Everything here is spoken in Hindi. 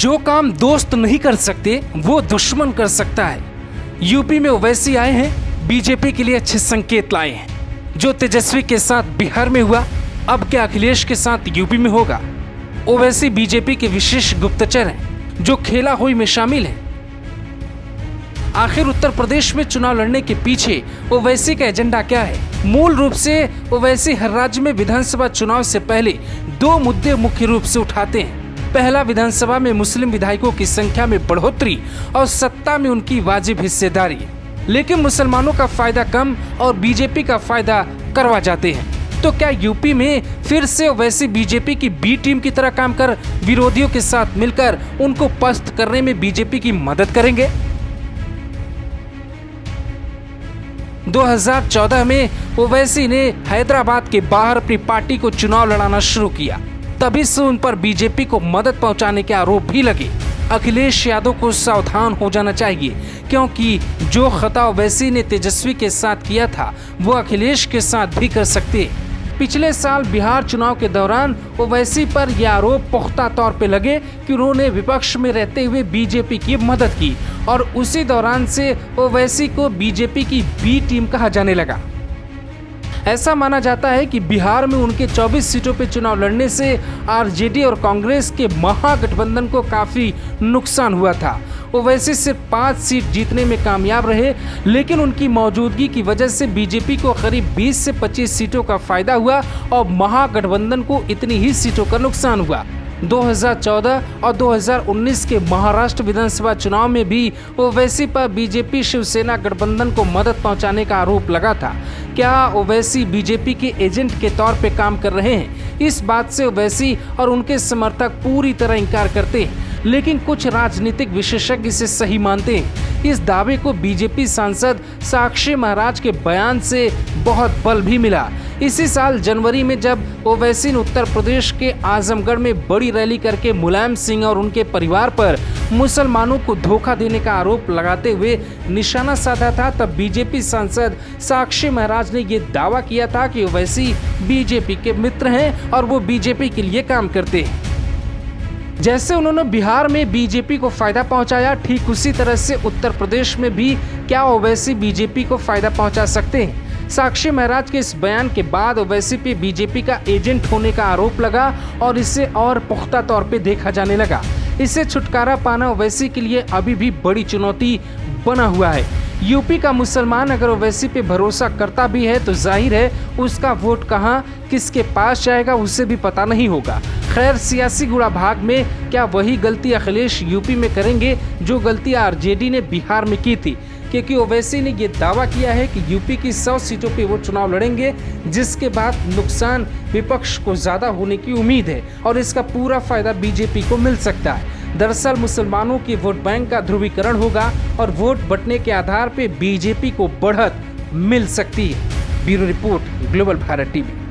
जो काम दोस्त नहीं कर सकते वो दुश्मन कर सकता है। यूपी में ओवैसी आए हैं, बीजेपी के लिए अच्छे संकेत लाए हैं। जो तेजस्वी के साथ बिहार में हुआ, अब क्या अखिलेश के साथ यूपी में होगा। ओवैसी बीजेपी के विशेष गुप्तचर हैं जो खेला हुई में शामिल हैं। आखिर उत्तर प्रदेश में चुनाव लड़ने के पीछे ओवैसी का एजेंडा क्या है? मूल रूप से ओवैसी हर राज्य में विधानसभा चुनाव से पहले दो मुद्दे मुख्य रूप से उठाते हैं। पहला, विधानसभा में मुस्लिम विधायकों की संख्या में बढ़ोतरी और सत्ता में उनकी वाजिब हिस्सेदारी। लेकिन मुसलमानों का फायदा कम और बीजेपी का फायदा करवा जाते हैं। तो क्या यूपी में फिर से ओवैसी बीजेपी की बी टीम की तरह काम कर विरोधियों के साथ मिलकर उनको पस्त करने में बीजेपी की मदद करेंगे? 2014 में ओवैसी ने हैदराबाद के बाहर अपनी पार्टी को चुनाव लड़ाना शुरू किया। तभी से उन पर बीजेपी को मदद पहुंचाने के आरोप भी लगे। अखिलेश यादव को सावधान हो जाना चाहिए, क्योंकि जो खता ओवैसी ने तेजस्वी के साथ किया था वो अखिलेश के साथ भी कर सकते। पिछले साल बिहार चुनाव के दौरान ओवैसी पर यह आरोप पुख्ता तौर पे लगे कि उन्होंने विपक्ष में रहते हुए बीजेपी की मदद की और उसी दौरान से ओवैसी को बीजेपी की बी टीम कहा जाने लगा। ऐसा माना जाता है कि बिहार में उनके 24 सीटों पर चुनाव लड़ने से आरजेडी और कांग्रेस के महागठबंधन को काफी नुकसान हुआ था। ओवैसी सिर्फ 5 सीट जीतने में कामयाब रहे, लेकिन उनकी मौजूदगी की वजह से बीजेपी को करीब 20 से 25 सीटों का फायदा हुआ और महागठबंधन को इतनी ही सीटों का नुकसान हुआ। 2014 और 2019 के महाराष्ट्र विधानसभा चुनाव में भी ओवैसी पर बीजेपी शिवसेना गठबंधन को मदद पहुंचाने का आरोप लगा था। क्या ओवैसी बीजेपी के एजेंट के तौर पे काम कर रहे हैं? इस बात से ओवैसी और उनके समर्थक पूरी तरह इंकार करते हैं, लेकिन कुछ राजनीतिक विशेषज्ञ इसे सही मानते हैं। इस दावे को बीजेपी सांसद साक्षी महाराज के बयान से बहुत बल भी मिला। इसी साल जनवरी में जब ओवैसी ने उत्तर प्रदेश के आजमगढ़ में बड़ी रैली करके मुलायम सिंह और उनके परिवार पर मुसलमानों को धोखा देने का आरोप लगाते हुए निशाना साधा था, तब बीजेपी सांसद साक्षी महाराज ने ये दावा किया था कि ओवैसी बीजेपी के मित्र हैं और वो बीजेपी के लिए काम करते हैं। जैसे उन्होंने बिहार में बीजेपी को फायदा पहुंचाया, ठीक उसी तरह से उत्तर प्रदेश में भी क्या ओवैसी बीजेपी को फायदा पहुंचा सकते हैं? साक्षी महाराज के इस बयान के बाद ओवैसी पे बीजेपी का एजेंट होने का आरोप लगा और इसे और पुख्ता तौर पे देखा जाने लगा। इससे छुटकारा पाना ओवैसी के लिए अभी भी बड़ी चुनौती बना हुआ है। यूपी का मुसलमान अगर ओवैसी पे भरोसा करता भी है तो जाहिर है उसका वोट कहां किसके पास जाएगा उसे भी पता नहीं होगा। खैर, सियासी गुड़ा भाग में क्या वही गलती अखिलेश यूपी में करेंगे जो गलती आरजेडी ने बिहार में की थी? क्योंकि ओवैसी ने ये दावा किया है कि यूपी की 100 सीटों पे वो चुनाव लड़ेंगे, जिसके बाद नुकसान विपक्ष को ज्यादा होने की उम्मीद है और इसका पूरा फायदा बीजेपी को मिल सकता है। दरअसल मुसलमानों के वोट बैंक का ध्रुवीकरण होगा और वोट बंटने के आधार पर बीजेपी को बढ़त मिल सकती है। Bureau report, global Bharat TV.